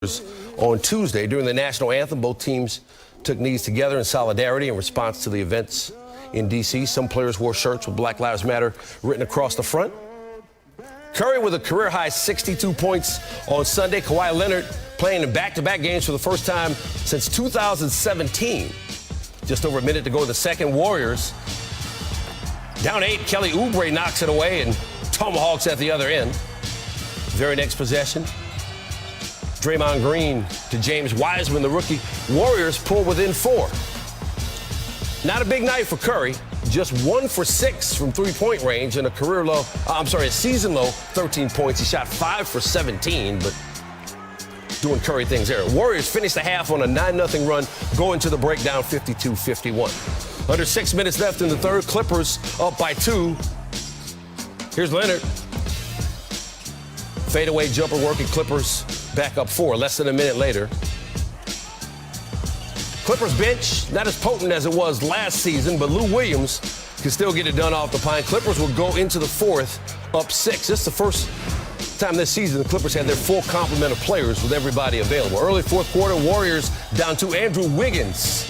On Tuesday, during the national anthem, both teams took knees together in solidarity in response to the events in D.C. Some players wore shirts with Black Lives Matter written across the front. Curry with a career-high 62 points on Sunday. Kawhi Leonard playing in back-to-back games for the first time since 2017. Just over a minute to go in the second. Warriors down 8. Kelly Oubre knocks it away and tomahawks at the other end. Very next possession, Draymond Green to James Wiseman, the rookie. Warriors pull within 4. Not a big night for Curry. Just 1 for 6 from three-point range and a season low 13 points. He shot 5 for 17, but doing Curry things there. Warriors finished the half on a 9-0 run, going to the breakdown 52-51. Under 6 minutes left in the third. Clippers up by 2. Here's Leonard. Fadeaway jumper working. Clippers back up 4, less than a minute later. Clippers bench, not as potent as it was last season, but Lou Williams can still get it done off the pine. Clippers will go into the fourth up 6. This is the first time this season the Clippers had their full complement of players with everybody available. Early fourth quarter, Warriors down to Andrew Wiggins.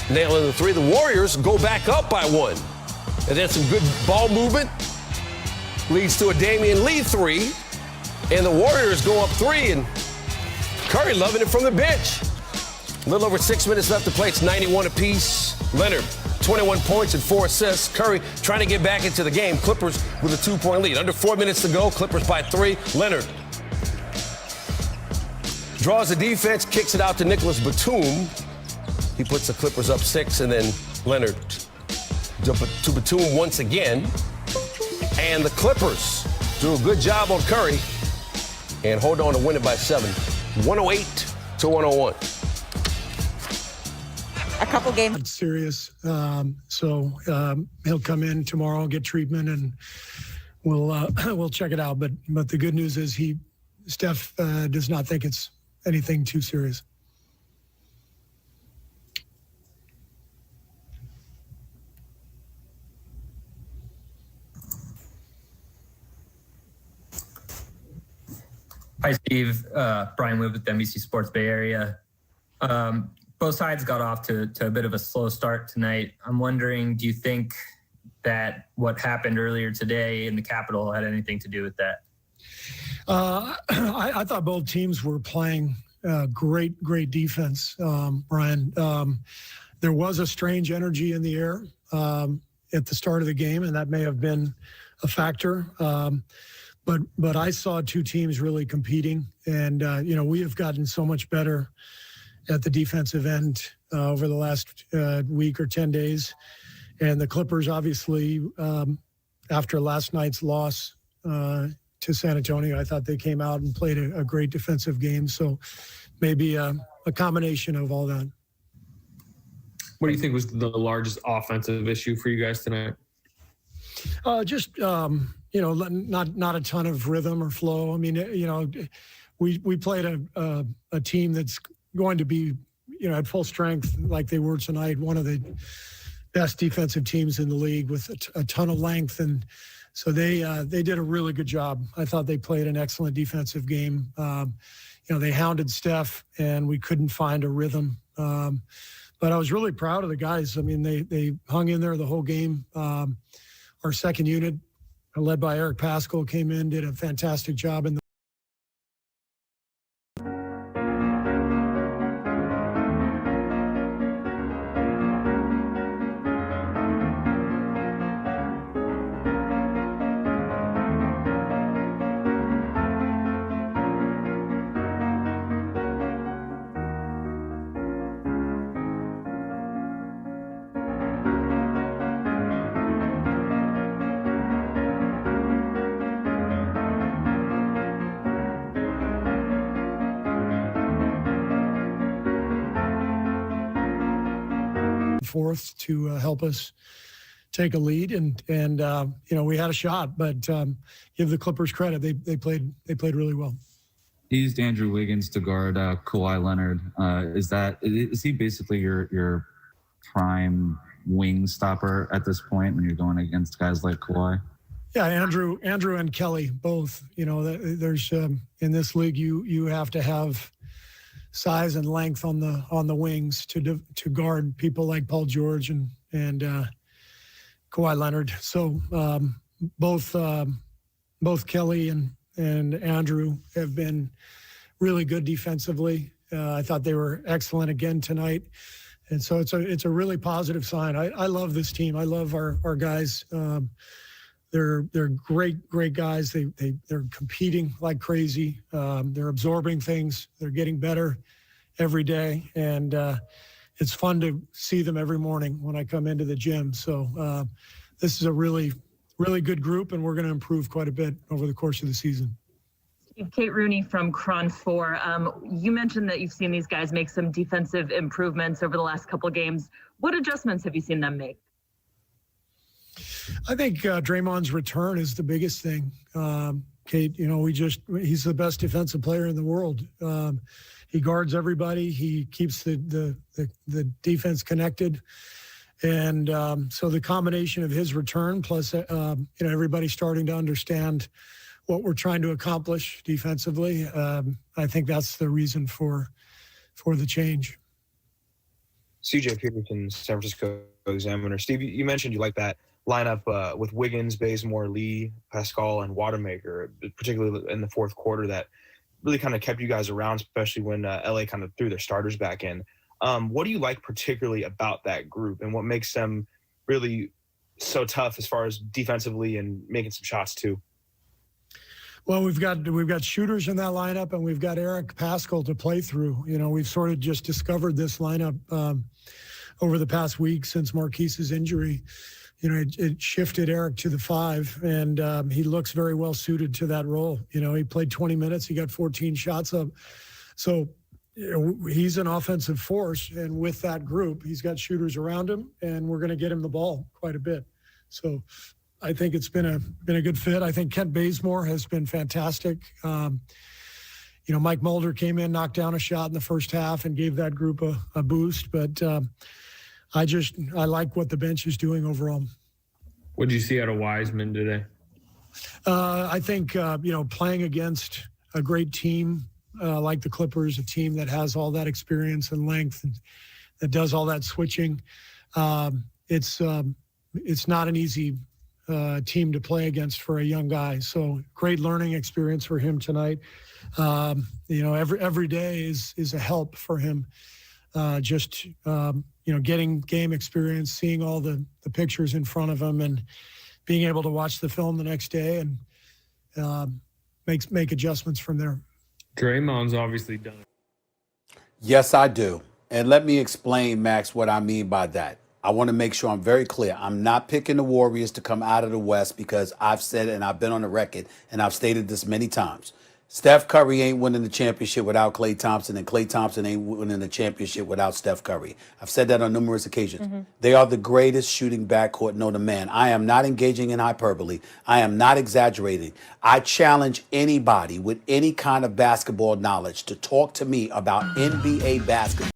Nailing the 3. The Warriors go back up by 1. And then some good ball movement leads to a Damian Lee 3. And the Warriors go up 3, and Curry loving it from the bench. A little over 6 minutes left to play. It's 91 apiece. Leonard, 21 points and 4 assists. Curry trying to get back into the game. Clippers with a 2-point lead. Under 4 minutes to go. Clippers by 3. Leonard draws the defense, kicks it out to Nicholas Batum. He puts the Clippers up 6, and then Leonard to Batum once again. And the Clippers do a good job on Curry and hold on to win it by 7. 108-101. A couple games. It's serious. So he'll come in tomorrow, get treatment, and we'll check it out. But the good news is Steph does not think it's anything too serious. Hi, Steve. Brian Wood with NBC Sports Bay Area. Both sides got off to a bit of a slow start tonight. I'm wondering, do you think that what happened earlier today in the Capitol had anything to do with that? I thought both teams were playing great defense, Brian. There was a strange energy in the air at the start of the game, and that may have been a factor. But I saw two teams really competing, and we have gotten so much better at the defensive end over the last week or 10 days. And the Clippers, obviously, after last night's loss to San Antonio, I thought they came out and played a great defensive game. So maybe a combination of all that. What do you think was the largest offensive issue for you guys tonight? Not a ton of rhythm or flow. I mean, we played a team that's going to be, at full strength like they were tonight, one of the best defensive teams in the league with a ton of length. And so they did a really good job. I thought they played an excellent defensive game. They hounded Steph and we couldn't find a rhythm. But I was really proud of the guys. I mean, they hung in there the whole game. Our second unit, led by Eric Paschal, came in, did a fantastic job in the fourth to help us take a lead, and we had a shot, but give the Clippers credit, they played really well. He used Andrew Wiggins to guard Kawhi Leonard. Is he basically your prime wing stopper at this point when you're going against guys like Kawhi? Yeah, Andrew and Kelly both. You know, there's in this league you have to have size and length on the wings to guard people like Paul George and Kawhi Leonard. So both Kelly and Andrew have been really good defensively. I thought they were excellent again tonight, and so it's a really positive sign. I love this team. I love our guys. They're great guys. They're competing like crazy. They're absorbing things. They're getting better every day, and it's fun to see them every morning when I come into the gym. So this is a really good group, and we're going to improve quite a bit over the course of the season. Kate Rooney from Cron 4. You mentioned that you've seen these guys make some defensive improvements over the last couple of games. What adjustments have you seen them make? I think Draymond's return is the biggest thing. Kate, you know, he's the best defensive player in the world. He guards everybody. He keeps the defense connected. And so the combination of his return plus, everybody starting to understand what we're trying to accomplish defensively, I think that's the reason for the change. CJ Peterson, San Francisco Examiner. Steve, you mentioned you like that lineup with Wiggins, Bazemore, Lee, Pascal, and Watermaker, particularly in the fourth quarter, that really kind of kept you guys around, especially when LA kind of threw their starters back in. What do you like particularly about that group, and what makes them really so tough as far as defensively and making some shots too? Well, we've got shooters in that lineup, and we've got Eric Pascal to play through. You know, we've sort of just discovered this lineup over the past week since Marquise's injury. You know, it shifted Eric to the 5, and he looks very well suited to that role. You know, he played 20 minutes. He got 14 shots up. So he's an offensive force, and with that group, he's got shooters around him, and we're going to get him the ball quite a bit. So I think it's been a good fit. I think Kent Bazemore has been fantastic. Mike Mulder came in, knocked down a shot in the first half, and gave that group a boost. But I like what the bench is doing overall. What did you see out of Wiseman today? I think playing against a great team like the Clippers, a team that has all that experience and length and that does all that switching, it's not an easy team to play against for a young guy. So great learning experience for him tonight. Every day is a help for him. Getting game experience, seeing all the pictures in front of him, and being able to watch the film the next day and make adjustments from there. Draymond's obviously done it. Yes, I do. And let me explain, Max, what I mean by that. I want to make sure I'm very clear. I'm not picking the Warriors to come out of the West because I've said it and I've been on the record and I've stated this many times. Steph Curry ain't winning the championship without Klay Thompson, and Klay Thompson ain't winning the championship without Steph Curry. I've said that on numerous occasions. Mm-hmm. They are the greatest shooting backcourt known to man. I am not engaging in hyperbole. I am not exaggerating. I challenge anybody with any kind of basketball knowledge to talk to me about NBA basketball.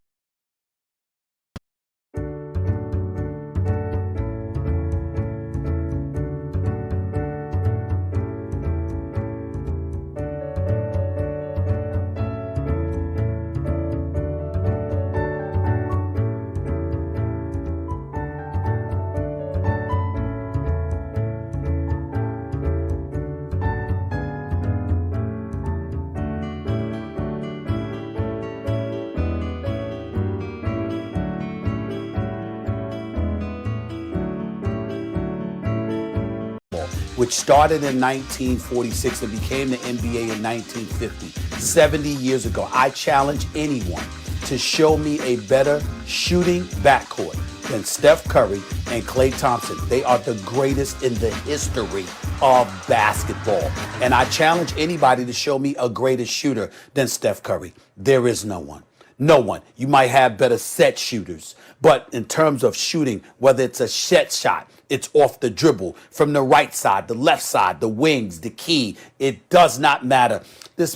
Which started in 1946 and became the NBA in 1950, 70 years ago. I challenge anyone to show me a better shooting backcourt than Steph Curry and Klay Thompson. They are the greatest in the history of basketball. And I challenge anybody to show me a greater shooter than Steph Curry. There is no one. No one. You might have better set shooters, but in terms of shooting, whether it's a set shot, it's off the dribble, from the right side, the left side, the wings, the key, it does not matter. This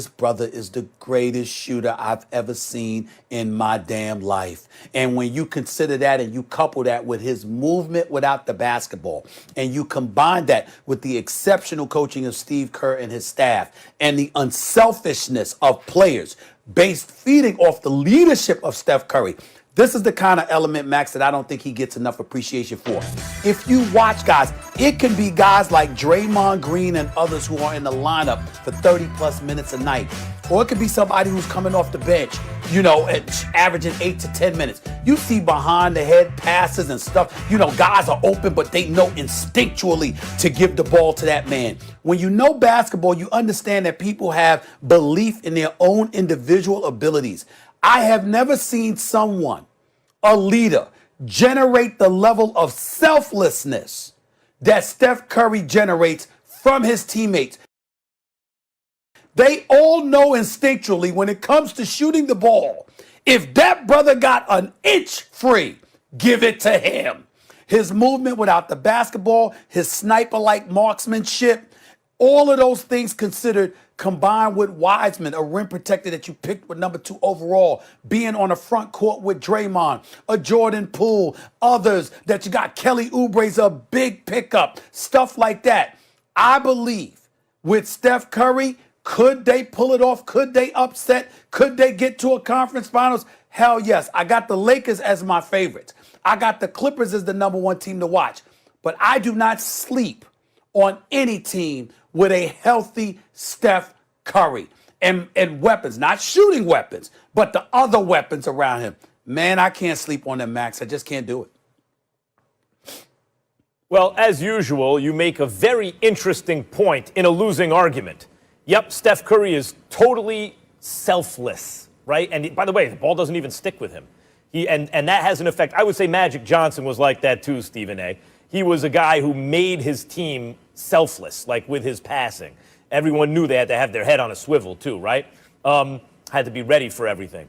brother is the greatest shooter I've ever seen in my damn life. And when you consider that and you couple that with his movement without the basketball, and you combine that with the exceptional coaching of Steve Kerr and his staff and the unselfishness of players based feeding off the leadership of Steph Curry, this is the kind of element, Max, that I don't think he gets enough appreciation for. If you watch guys, it can be guys like Draymond Green and others who are in the lineup for 30-plus minutes a night. Or it could be somebody who's coming off the bench, averaging 8 to 10 minutes. You see behind-the-head passes and stuff. Guys are open, but they know instinctually to give the ball to that man. When you know basketball, you understand that people have belief in their own individual abilities. I have never seen someone, a leader, generate the level of selflessness that Steph Curry generates from his teammates. They all know instinctually when it comes to shooting the ball, if that brother got an inch free, give it to him. His movement without the basketball, his sniper-like marksmanship, all of those things considered, combined with Wiseman, a rim protector that you picked with number 2 overall, being on the front court with Draymond, a Jordan Poole, others that you got, Kelly Oubre's a big pickup, stuff like that. I believe with Steph Curry, could they pull it off? Could they upset? Could they get to a conference finals? Hell yes. I got the Lakers as my favorites. I got the Clippers as the number 1 team to watch. But I do not sleep on any team with a healthy Steph Curry and weapons, not shooting weapons, but the other weapons around him. Man, I can't sleep on them, Max. I just can't do it. Well, as usual, you make a very interesting point in a losing argument. Yep, Steph Curry is totally selfless, right? And by the way, the ball doesn't even stick with him. And that has an effect. I would say Magic Johnson was like that too, Stephen A. He was a guy who made his team selfless, like with his passing. Everyone knew they had to have their head on a swivel too, right? Had to be ready for everything.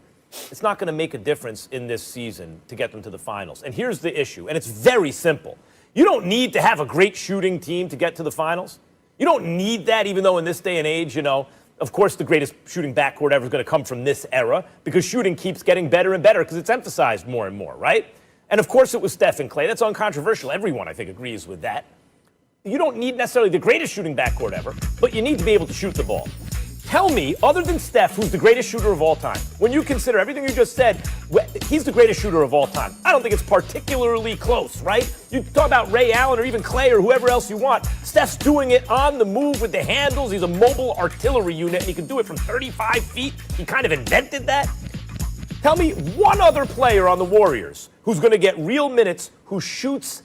It's not going to make a difference in this season to get them to the finals. And here's the issue, and it's very simple. You don't need to have a great shooting team to get to the finals. You don't need that, even though in this day and age, of course the greatest shooting backcourt ever is going to come from this era because shooting keeps getting better and better because it's emphasized more and more, right? And of course it was Steph and Clay. That's uncontroversial. Everyone, I think, agrees with that. You don't need necessarily the greatest shooting backcourt ever, but you need to be able to shoot the ball. Tell me, other than Steph, who's the greatest shooter of all time, when you consider everything you just said, he's the greatest shooter of all time. I don't think it's particularly close, right? You talk about Ray Allen or even Clay or whoever else you want. Steph's doing it on the move with the handles. He's a mobile artillery unit, and he can do it from 35 feet. He kind of invented that. Tell me one other player on the Warriors who's going to get real minutes who shoots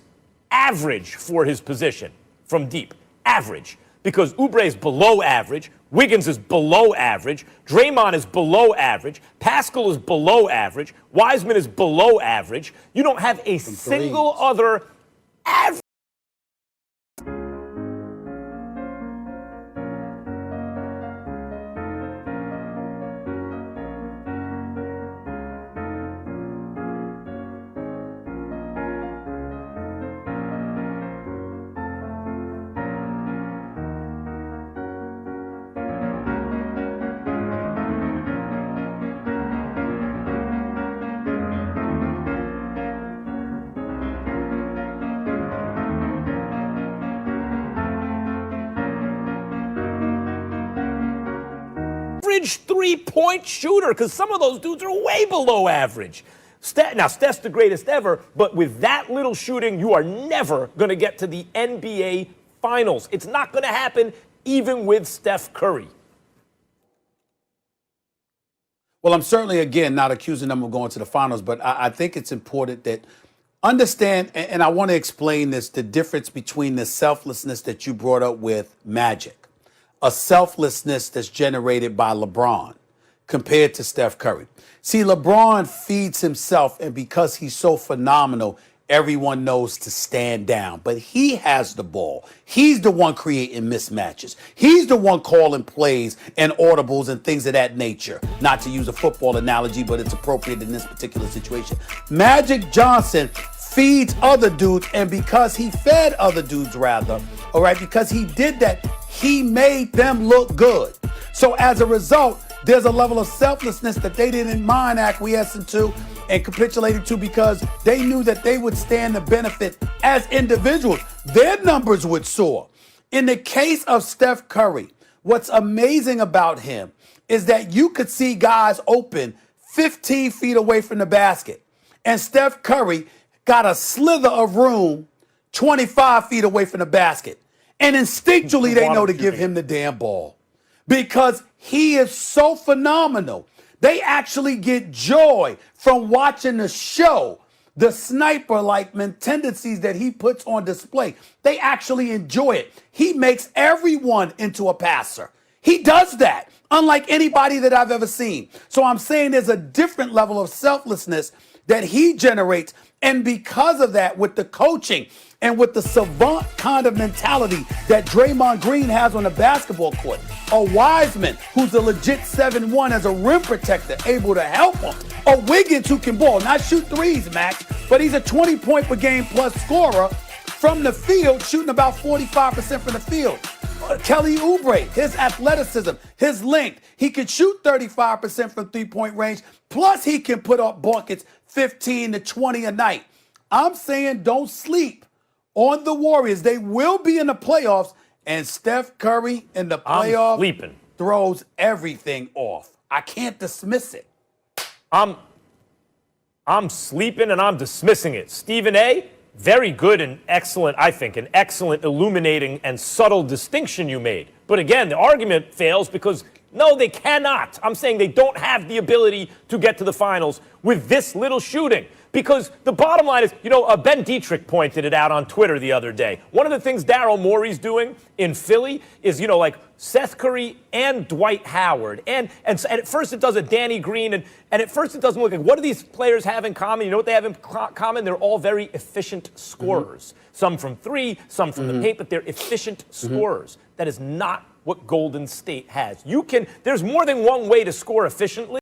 average for his position from deep. Average. Because Oubre is below average, Wiggins is below average, Draymond is below average, Pascal is below average, Wiseman is below average. You don't have a single other average. Three-point shooter, because some of those dudes are way below average. Now, Steph's the greatest ever, but with that little shooting, you are never going to get to the NBA Finals. It's not going to happen even with Steph Curry. Well, I'm certainly, again, not accusing them of going to the finals, but I think it's important that understand, and I want to explain this, the difference between the selflessness that you brought up with Magic, a selflessness that's generated by LeBron compared to Steph Curry. See, LeBron feeds himself, and because he's so phenomenal, everyone knows to stand down. But he has the ball. He's the one creating mismatches. He's the one calling plays and audibles and things of that nature. Not to use a football analogy, but it's appropriate in this particular situation. Magic Johnson feeds other dudes, and because he fed other dudes, rather, all right, because he did that, he made them look good. So as a result, there's a level of selflessness that they didn't mind acquiescing to and capitulating to because they knew that they would stand to benefit as individuals. Their numbers would soar. In the case of Steph Curry, what's amazing about him is that you could see guys open 15 feet away from the basket. And Steph Curry got a slither of room 25 feet away from the basket. And instinctually, they know to give him the damn ball because he is so phenomenal. They actually get joy from watching the show, the sniper-like tendencies that he puts on display. They actually enjoy it. He makes everyone into a passer. He does that, unlike anybody that I've ever seen. So I'm saying there's a different level of selflessness that he generates. And because of that, with the coaching and with the savant kind of mentality that Draymond Green has on the basketball court, a Wiseman who's a legit 7-1 as a rim protector, able to help him, a Wiggins who can ball, not shoot threes, Max, but he's a 20-point per game plus scorer from the field, shooting about 45% from the field. Kelly Oubre, his athleticism, his length, he can shoot 35% from three-point range, plus he can put up buckets 15 to 20 a night. I'm saying don't sleep on the Warriors. They will be in the playoffs, and Steph Curry in the playoffs throws everything off. I can't dismiss it. I'm sleeping and I'm dismissing it. Stephen A., very good and excellent, I think, an excellent illuminating and subtle distinction you made. But again, the argument fails because, no, they cannot. I'm saying they don't have the ability to get to the finals with this little shooting. Because the bottom line is, Ben Dietrich pointed it out on Twitter the other day. One of the things Daryl Morey's doing in Philly is, like Seth Curry and Dwight Howard. And at first it does a Danny Green. And at first it doesn't look like, what do these players have in common? You know what they have in common? They're all very efficient scorers. Some from three, some from the paint, but they're efficient scorers. That is not what Golden State has. There's more than one way to score efficiently.